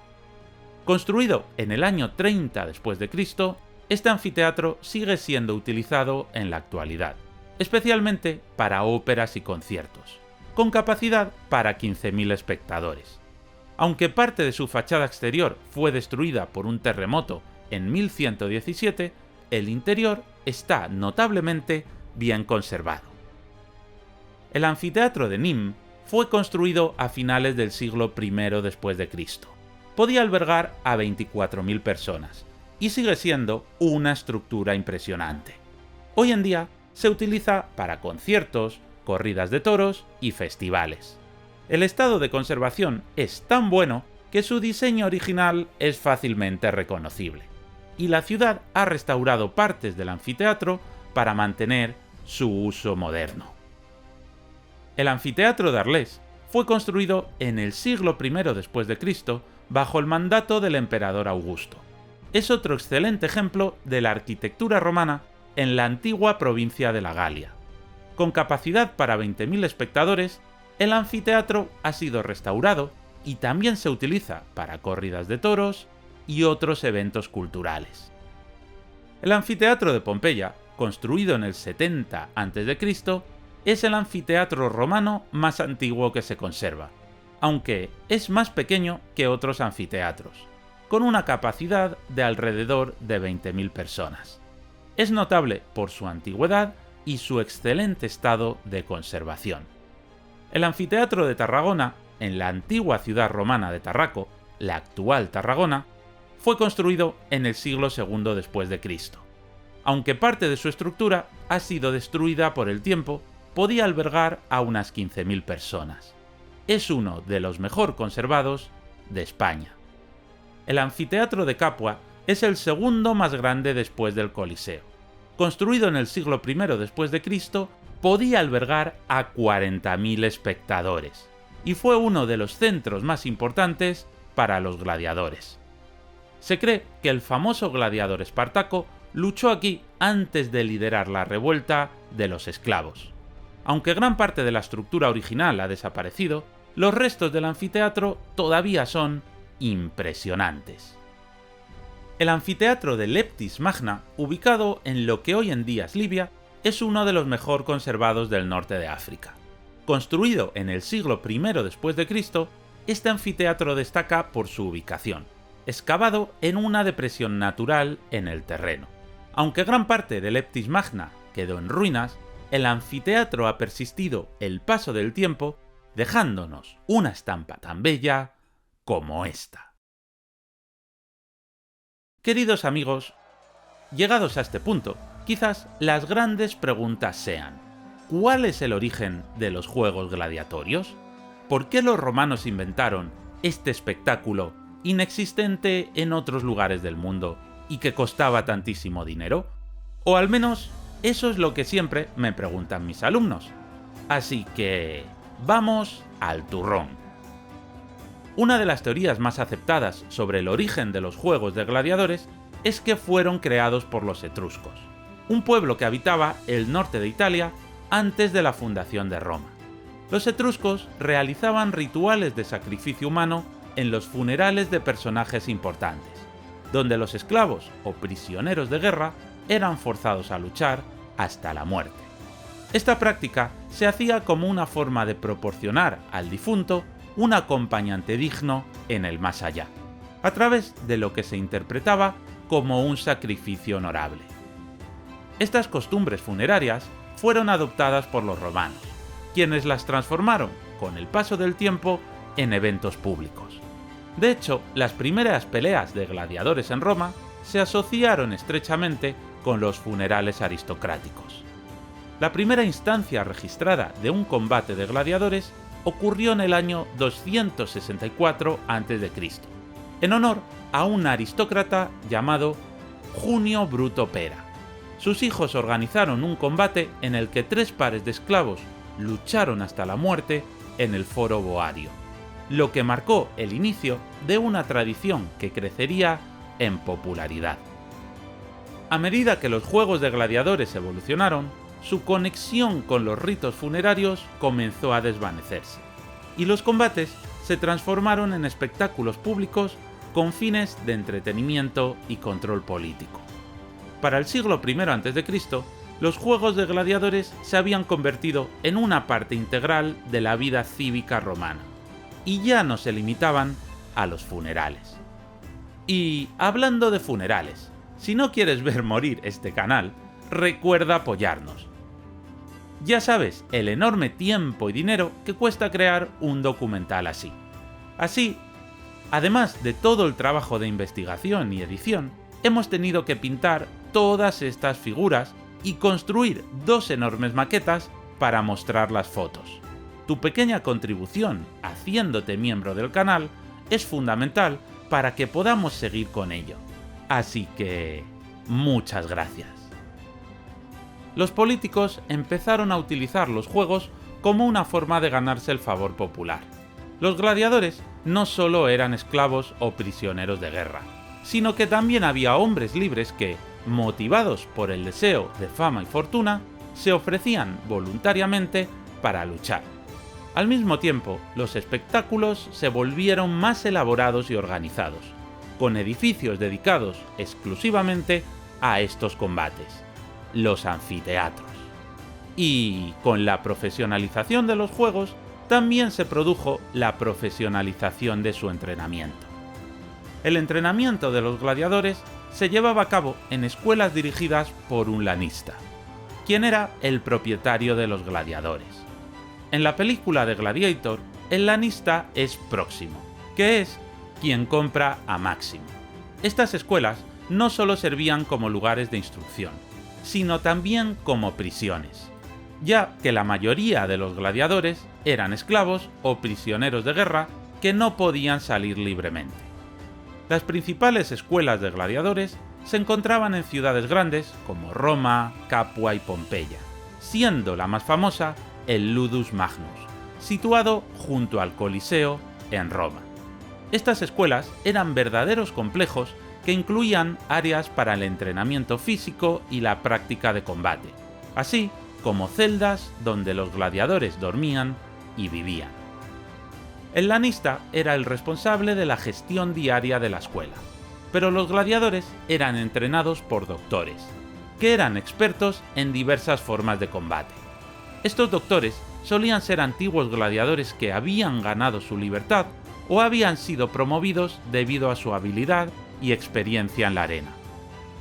Construido en el año 30 después de Cristo, este anfiteatro sigue siendo utilizado en la actualidad, especialmente para óperas y conciertos, con capacidad para 15.000 espectadores. Aunque parte de su fachada exterior fue destruida por un terremoto en 1117, el interior está notablemente bien conservado. El anfiteatro de Nîmes fue construido a finales del siglo I después de Cristo. Podía albergar a 24.000 personas y sigue siendo una estructura impresionante. Hoy en día se utiliza para conciertos, corridas de toros y festivales. El estado de conservación es tan bueno que su diseño original es fácilmente reconocible, y la ciudad ha restaurado partes del anfiteatro para mantener su uso moderno. El anfiteatro de Arles fue construido en el siglo I después de Cristo bajo el mandato del emperador Augusto. Es otro excelente ejemplo de la arquitectura romana en la antigua provincia de la Galia. Con capacidad para 20.000 espectadores, el anfiteatro ha sido restaurado y también se utiliza para corridas de toros y otros eventos culturales. El anfiteatro de Pompeya, construido en el 70 a.C., es el anfiteatro romano más antiguo que se conserva, aunque es más pequeño que otros anfiteatros, con una capacidad de alrededor de 20.000 personas. Es notable por su antigüedad y su excelente estado de conservación. El anfiteatro de Tarragona, en la antigua ciudad romana de Tarraco, la actual Tarragona, fue construido en el siglo II después de Cristo. Aunque parte de su estructura ha sido destruida por el tiempo, podía albergar a unas 15.000 personas. Es uno de los mejor conservados de España. El anfiteatro de Capua es el segundo más grande después del Coliseo. Construido en el siglo I después de Cristo, podía albergar a 40.000 espectadores y fue uno de los centros más importantes para los gladiadores. Se cree que el famoso gladiador Espartaco luchó aquí antes de liderar la revuelta de los esclavos. Aunque gran parte de la estructura original ha desaparecido, los restos del anfiteatro todavía son impresionantes. El anfiteatro de Leptis Magna, ubicado en lo que hoy en día es Libia, es uno de los mejor conservados del norte de África. Construido en el siglo I después de Cristo, este anfiteatro destaca por su ubicación, excavado en una depresión natural en el terreno. Aunque gran parte de Leptis Magna quedó en ruinas, el anfiteatro ha persistido el paso del tiempo, dejándonos una estampa tan bella como esta. Queridos amigos, llegados a este punto, quizás las grandes preguntas sean: ¿cuál es el origen de los juegos gladiatorios? ¿Por qué los romanos inventaron este espectáculo inexistente en otros lugares del mundo y que costaba tantísimo dinero? O al menos eso es lo que siempre me preguntan mis alumnos. Así que vamos al turrón. Una de las teorías más aceptadas sobre el origen de los juegos de gladiadores es que fueron creados por los etruscos, un pueblo que habitaba el norte de Italia antes de la fundación de Roma. Los etruscos realizaban rituales de sacrificio humano en los funerales de personajes importantes, donde los esclavos o prisioneros de guerra eran forzados a luchar hasta la muerte. Esta práctica se hacía como una forma de proporcionar al difunto un acompañante digno en el más allá, a través de lo que se interpretaba como un sacrificio honorable. Estas costumbres funerarias fueron adoptadas por los romanos, quienes las transformaron, con el paso del tiempo, en eventos públicos. De hecho, las primeras peleas de gladiadores en Roma se asociaron estrechamente con los funerales aristocráticos. La primera instancia registrada de un combate de gladiadores ocurrió en el año 264 a.C., en honor a un aristócrata llamado Junio Bruto Pera. Sus hijos organizaron un combate en el que 3 pares de esclavos lucharon hasta la muerte en el Foro Boario, lo que marcó el inicio de una tradición que crecería en popularidad. A medida que los juegos de gladiadores evolucionaron, su conexión con los ritos funerarios comenzó a desvanecerse, y los combates se transformaron en espectáculos públicos con fines de entretenimiento y control político. Para el siglo I a.C., los juegos de gladiadores se habían convertido en una parte integral de la vida cívica romana, y ya no se limitaban a los funerales. Y hablando de funerales, si no quieres ver morir este canal, recuerda apoyarnos. Ya sabes el enorme tiempo y dinero que cuesta crear un documental así. Así, además de todo el trabajo de investigación y edición, hemos tenido que pintar todas estas figuras y construir 2 enormes maquetas para mostrar las fotos. Tu pequeña contribución haciéndote miembro del canal es fundamental para que podamos seguir con ello. Así que, muchas gracias. Los políticos empezaron a utilizar los juegos como una forma de ganarse el favor popular. Los gladiadores no solo eran esclavos o prisioneros de guerra, sino que también había hombres libres que, motivados por el deseo de fama y fortuna, se ofrecían voluntariamente para luchar. Al mismo tiempo, los espectáculos se volvieron más elaborados y organizados, con edificios dedicados exclusivamente a estos combates, los anfiteatros. Y con la profesionalización de los juegos, también se produjo la profesionalización de su entrenamiento. El entrenamiento de los gladiadores se llevaba a cabo en escuelas dirigidas por un lanista, quien era el propietario de los gladiadores. En la película de Gladiator, el lanista es Próximo, que es quien compra a Máximo. Estas escuelas no solo servían como lugares de instrucción, sino también como prisiones, ya que la mayoría de los gladiadores eran esclavos o prisioneros de guerra que no podían salir libremente. Las principales escuelas de gladiadores se encontraban en ciudades grandes como Roma, Capua y Pompeya, siendo la más famosa el Ludus Magnus, situado junto al Coliseo en Roma. Estas escuelas eran verdaderos complejos que incluían áreas para el entrenamiento físico y la práctica de combate, así como celdas donde los gladiadores dormían y vivían. El lanista era el responsable de la gestión diaria de la escuela, pero los gladiadores eran entrenados por doctores, que eran expertos en diversas formas de combate. Estos doctores solían ser antiguos gladiadores que habían ganado su libertad o habían sido promovidos debido a su habilidad y experiencia en la arena.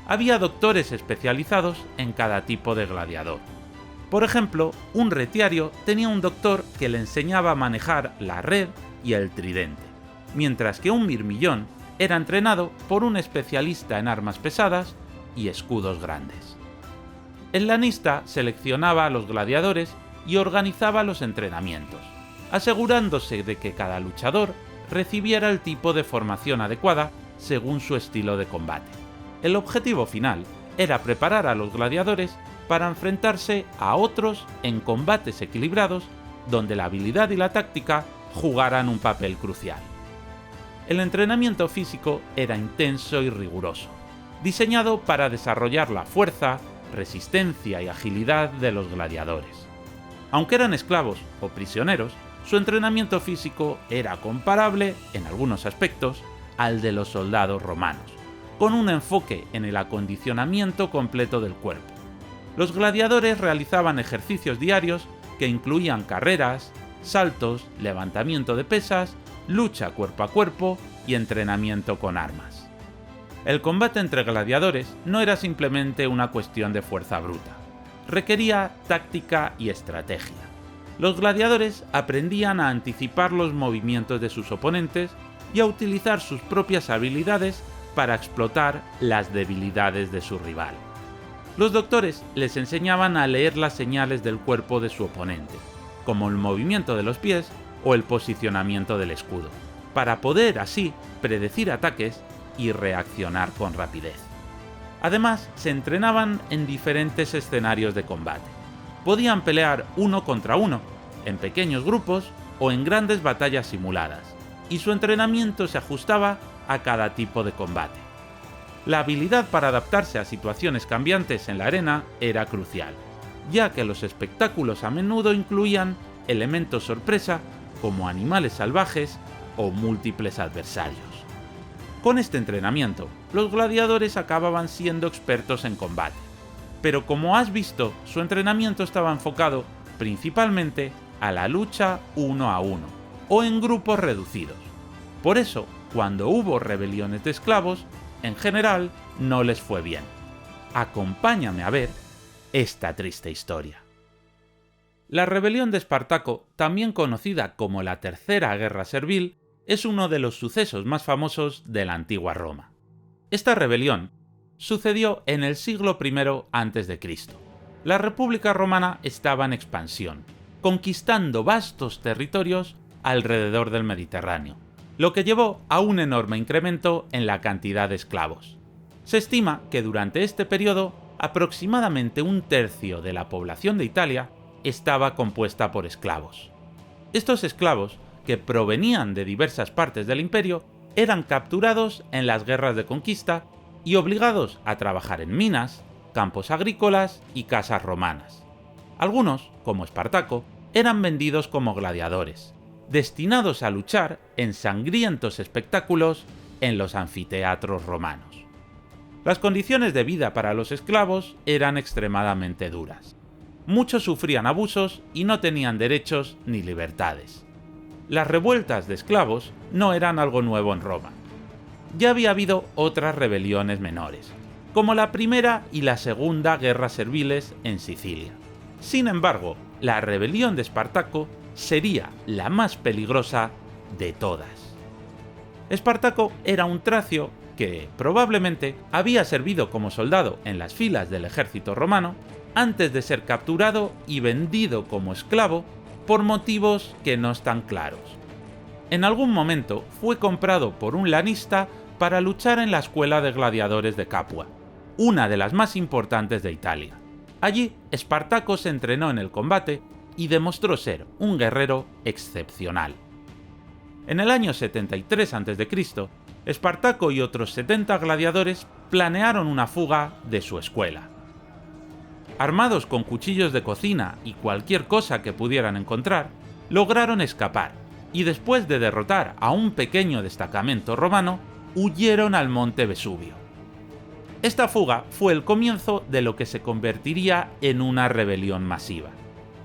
Había doctores especializados en cada tipo de gladiador. Por ejemplo, un retiario tenía un doctor que le enseñaba a manejar la red y el tridente, mientras que un mirmillón era entrenado por un especialista en armas pesadas y escudos grandes. El lanista seleccionaba a los gladiadores y organizaba los entrenamientos, asegurándose de que cada luchador recibiera el tipo de formación adecuada según su estilo de combate. El objetivo final era preparar a los gladiadores para enfrentarse a otros en combates equilibrados donde la habilidad y la táctica jugaran un papel crucial. El entrenamiento físico era intenso y riguroso, diseñado para desarrollar la fuerza, resistencia y agilidad de los gladiadores. Aunque eran esclavos o prisioneros, su entrenamiento físico era comparable, en algunos aspectos, al de los soldados romanos, con un enfoque en el acondicionamiento completo del cuerpo. Los gladiadores realizaban ejercicios diarios que incluían carreras, saltos, levantamiento de pesas, lucha cuerpo a cuerpo y entrenamiento con armas. El combate entre gladiadores no era simplemente una cuestión de fuerza bruta, requería táctica y estrategia. Los gladiadores aprendían a anticipar los movimientos de sus oponentes y a utilizar sus propias habilidades para explotar las debilidades de su rival. Los doctores les enseñaban a leer las señales del cuerpo de su oponente, como el movimiento de los pies o el posicionamiento del escudo, para poder así predecir ataques y reaccionar con rapidez. Además, se entrenaban en diferentes escenarios de combate. Podían pelear uno contra uno, en pequeños grupos o en grandes batallas simuladas, y su entrenamiento se ajustaba a cada tipo de combate. La habilidad para adaptarse a situaciones cambiantes en la arena era crucial, ya que los espectáculos a menudo incluían elementos sorpresa como animales salvajes o múltiples adversarios. Con este entrenamiento, los gladiadores acababan siendo expertos en combate, pero como has visto, su entrenamiento estaba enfocado principalmente a la lucha uno a uno, o en grupos reducidos. Por eso, cuando hubo rebeliones de esclavos, en general no les fue bien. Acompáñame a ver esta triste historia. La rebelión de Espartaco, también conocida como la Tercera Guerra Servil, es uno de los sucesos más famosos de la antigua Roma. Esta rebelión sucedió en el siglo I a.C. La República Romana estaba en expansión, conquistando vastos territorios alrededor del Mediterráneo, lo que llevó a un enorme incremento en la cantidad de esclavos. Se estima que durante este periodo aproximadamente un tercio de la población de Italia estaba compuesta por esclavos. Estos esclavos, que provenían de diversas partes del imperio, eran capturados en las guerras de conquista y obligados a trabajar en minas, campos agrícolas y casas romanas. Algunos, como Espartaco, eran vendidos como gladiadores, destinados a luchar en sangrientos espectáculos en los anfiteatros romanos. Las condiciones de vida para los esclavos eran extremadamente duras. Muchos sufrían abusos y no tenían derechos ni libertades. Las revueltas de esclavos no eran algo nuevo en Roma. Ya había habido otras rebeliones menores, como la Primera y la Segunda Guerras Serviles en Sicilia. Sin embargo, la rebelión de Espartaco sería la más peligrosa de todas. Espartaco era un tracio que, probablemente, había servido como soldado en las filas del ejército romano antes de ser capturado y vendido como esclavo por motivos que no están claros. En algún momento fue comprado por un lanista para luchar en la escuela de gladiadores de Capua, una de las más importantes de Italia. Allí, Espartaco se entrenó en el combate y demostró ser un guerrero excepcional. En el año 73 a.C., Espartaco y otros 70 gladiadores planearon una fuga de su escuela. Armados con cuchillos de cocina y cualquier cosa que pudieran encontrar, lograron escapar y después de derrotar a un pequeño destacamento romano, huyeron al monte Vesubio. Esta fuga fue el comienzo de lo que se convertiría en una rebelión masiva.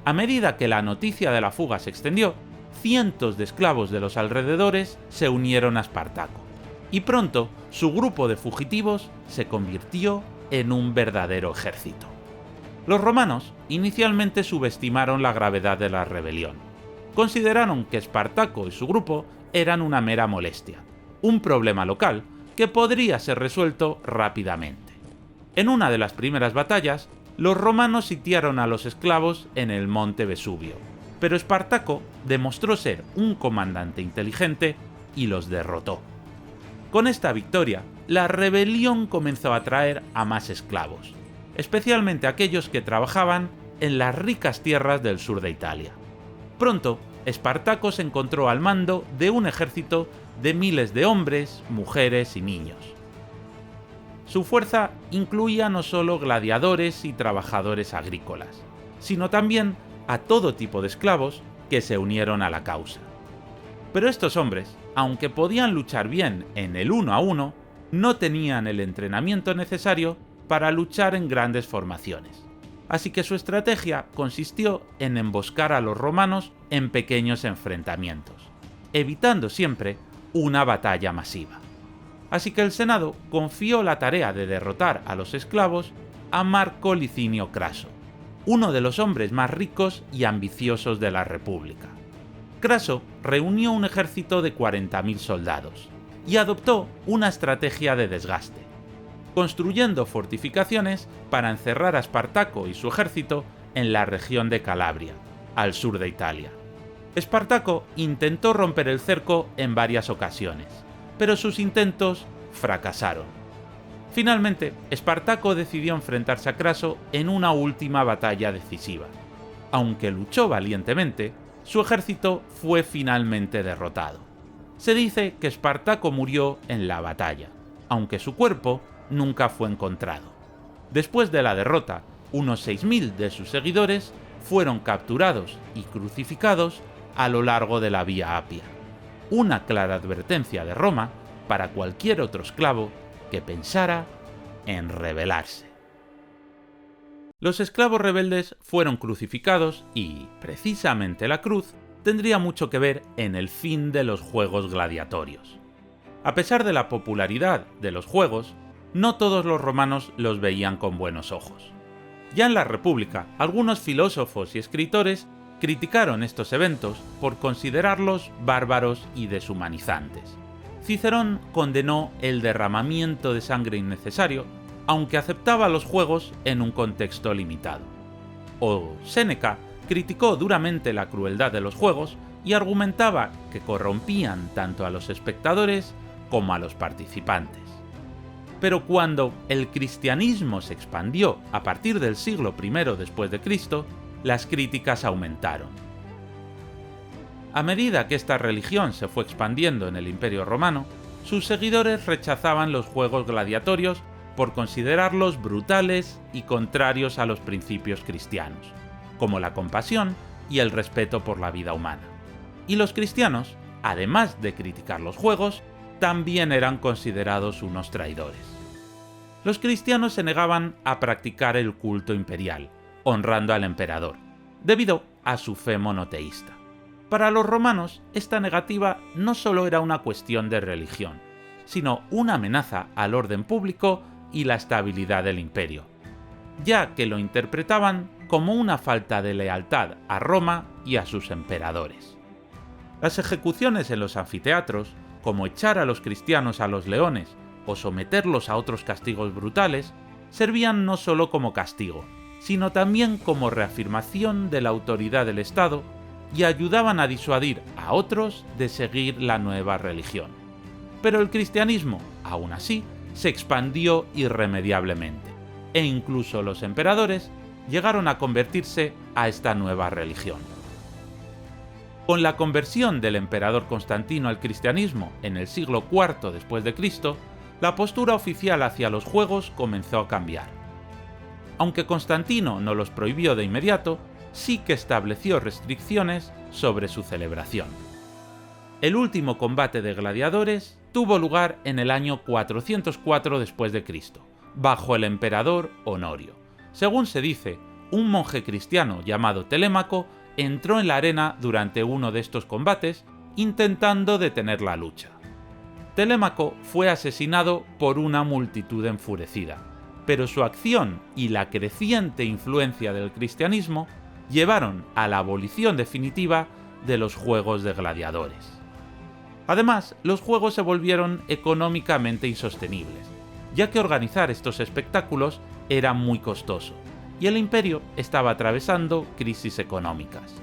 A medida que la noticia de la fuga se extendió, cientos de esclavos de los alrededores se unieron a Espartaco, y pronto su grupo de fugitivos se convirtió en un verdadero ejército. Los romanos inicialmente subestimaron la gravedad de la rebelión. Consideraron que Espartaco y su grupo eran una mera molestia, un problema local que podría ser resuelto rápidamente. En una de las primeras batallas, los romanos sitiaron a los esclavos en el monte Vesubio, pero Espartaco demostró ser un comandante inteligente y los derrotó. Con esta victoria, la rebelión comenzó a atraer a más esclavos, especialmente aquellos que trabajaban en las ricas tierras del sur de Italia. Pronto, Espartaco se encontró al mando de un ejército de miles de hombres, mujeres y niños. Su fuerza incluía no solo gladiadores y trabajadores agrícolas, sino también a todo tipo de esclavos que se unieron a la causa. Pero estos hombres, aunque podían luchar bien en el uno a uno, no tenían el entrenamiento necesario para luchar en grandes formaciones. Así que su estrategia consistió en emboscar a los romanos en pequeños enfrentamientos, evitando siempre una batalla masiva. Así que el Senado confió la tarea de derrotar a los esclavos a Marco Licinio Craso, uno de los hombres más ricos y ambiciosos de la República. Craso reunió un ejército de 40.000 soldados y adoptó una estrategia de desgaste. construyendo fortificaciones para encerrar a Espartaco y su ejército en la región de Calabria, al sur de Italia. Espartaco intentó romper el cerco en varias ocasiones, pero sus intentos fracasaron. Finalmente, Espartaco decidió enfrentarse a Craso en una última batalla decisiva. Aunque luchó valientemente, su ejército fue finalmente derrotado. Se dice que Espartaco murió en la batalla, aunque su cuerpo nunca fue encontrado. Después de la derrota, unos 6.000 de sus seguidores fueron capturados y crucificados a lo largo de la Vía Apia. Una clara advertencia de Roma para cualquier otro esclavo que pensara en rebelarse. Los esclavos rebeldes fueron crucificados y, precisamente la cruz, tendría mucho que ver en el fin de los juegos gladiatorios. A pesar de la popularidad de los juegos, no todos los romanos los veían con buenos ojos. Ya en la República, algunos filósofos y escritores criticaron estos eventos por considerarlos bárbaros y deshumanizantes. Cicerón condenó el derramamiento de sangre innecesario, aunque aceptaba los juegos en un contexto limitado. O Séneca criticó duramente la crueldad de los juegos y argumentaba que corrompían tanto a los espectadores como a los participantes. Pero cuando el cristianismo se expandió a partir del siglo I después de Cristo, las críticas aumentaron. A medida que esta religión se fue expandiendo en el Imperio Romano, sus seguidores rechazaban los juegos gladiatorios por considerarlos brutales y contrarios a los principios cristianos, como la compasión y el respeto por la vida humana. Y los cristianos, además de criticar los juegos, también eran considerados unos traidores. Los cristianos se negaban a practicar el culto imperial, honrando al emperador, debido a su fe monoteísta. Para los romanos, esta negativa no solo era una cuestión de religión, sino una amenaza al orden público y la estabilidad del imperio, ya que lo interpretaban como una falta de lealtad a Roma y a sus emperadores. Las ejecuciones en los anfiteatros, como echar a los cristianos a los leones o someterlos a otros castigos brutales, servían no solo como castigo, sino también como reafirmación de la autoridad del Estado y ayudaban a disuadir a otros de seguir la nueva religión. Pero el cristianismo, aún así, se expandió irremediablemente, e incluso los emperadores llegaron a convertirse a esta nueva religión. Con la conversión del emperador Constantino al cristianismo en el siglo IV después de Cristo, la postura oficial hacia los juegos comenzó a cambiar. Aunque Constantino no los prohibió de inmediato, sí que estableció restricciones sobre su celebración. El último combate de gladiadores tuvo lugar en el año 404 después de Cristo, bajo el emperador Honorio. Según se dice, un monje cristiano llamado Telémaco entró en la arena durante uno de estos combates, intentando detener la lucha. Telémaco fue asesinado por una multitud enfurecida, pero su acción y la creciente influencia del cristianismo llevaron a la abolición definitiva de los juegos de gladiadores. Además, los juegos se volvieron económicamente insostenibles, ya que organizar estos espectáculos era muy costoso, y el imperio estaba atravesando crisis económicas.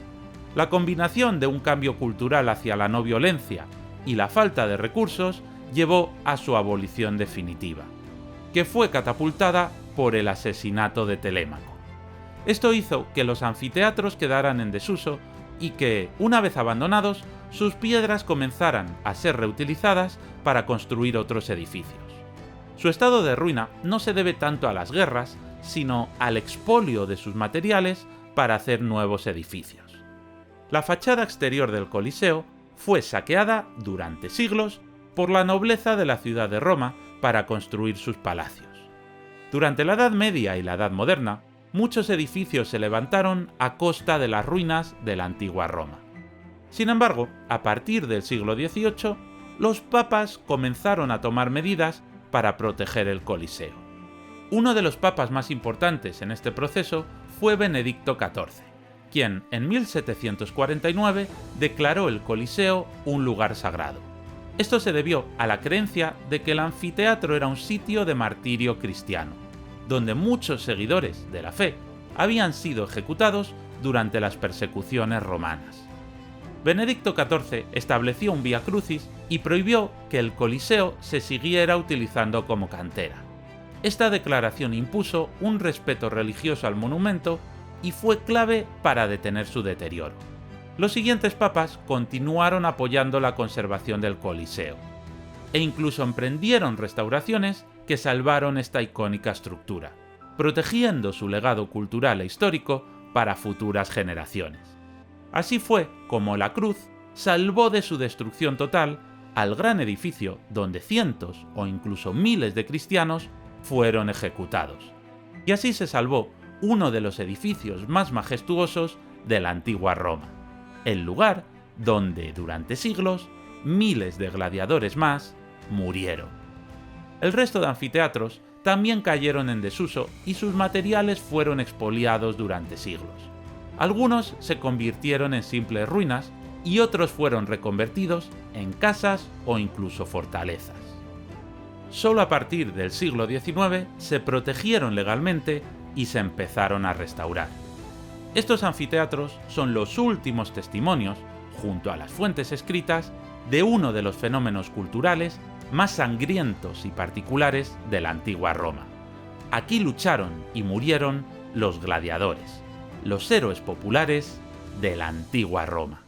La combinación de un cambio cultural hacia la no violencia y la falta de recursos llevó a su abolición definitiva, que fue catapultada por el asesinato de Telémaco. Esto hizo que los anfiteatros quedaran en desuso y que, una vez abandonados, sus piedras comenzaran a ser reutilizadas para construir otros edificios. Su estado de ruina no se debe tanto a las guerras, sino al expolio de sus materiales para hacer nuevos edificios. La fachada exterior del Coliseo fue saqueada durante siglos por la nobleza de la ciudad de Roma para construir sus palacios. Durante la Edad Media y la Edad Moderna, muchos edificios se levantaron a costa de las ruinas de la antigua Roma. Sin embargo, a partir del siglo XVIII, los papas comenzaron a tomar medidas para proteger el Coliseo. Uno de los papas más importantes en este proceso fue Benedicto XIV, quien en 1749 declaró el Coliseo un lugar sagrado. Esto se debió a la creencia de que el anfiteatro era un sitio de martirio cristiano, donde muchos seguidores de la fe habían sido ejecutados durante las persecuciones romanas. Benedicto XIV estableció un vía crucis y prohibió que el Coliseo se siguiera utilizando como cantera. Esta declaración impuso un respeto religioso al monumento y fue clave para detener su deterioro. Los siguientes papas continuaron apoyando la conservación del Coliseo, e incluso emprendieron restauraciones que salvaron esta icónica estructura, protegiendo su legado cultural e histórico para futuras generaciones. Así fue como la cruz salvó de su destrucción total al gran edificio donde cientos o incluso miles de cristianos fueron ejecutados. Y así se salvó uno de los edificios más majestuosos de la antigua Roma, el lugar donde durante siglos miles de gladiadores más murieron. El resto de anfiteatros también cayeron en desuso y sus materiales fueron expoliados durante siglos. Algunos se convirtieron en simples ruinas y otros fueron reconvertidos en casas o incluso fortalezas. Solo a partir del siglo XIX se protegieron legalmente y se empezaron a restaurar. Estos anfiteatros son los últimos testimonios, junto a las fuentes escritas, de uno de los fenómenos culturales más sangrientos y particulares de la antigua Roma. Aquí lucharon y murieron los gladiadores, los héroes populares de la antigua Roma.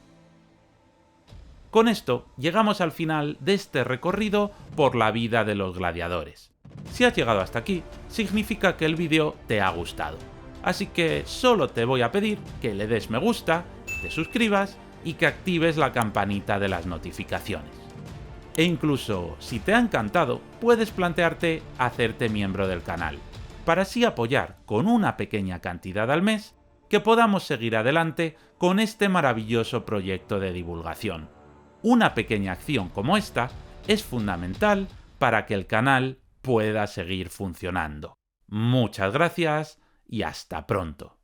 Con esto llegamos al final de este recorrido por la vida de los gladiadores. Si has llegado hasta aquí, significa que el vídeo te ha gustado. Así que solo te voy a pedir que le des me gusta, te suscribas y que actives la campanita de las notificaciones. E incluso, si te ha encantado, puedes plantearte hacerte miembro del canal, para así apoyar con una pequeña cantidad al mes que podamos seguir adelante con este maravilloso proyecto de divulgación. Una pequeña acción como esta es fundamental para que el canal pueda seguir funcionando. Muchas gracias y hasta pronto.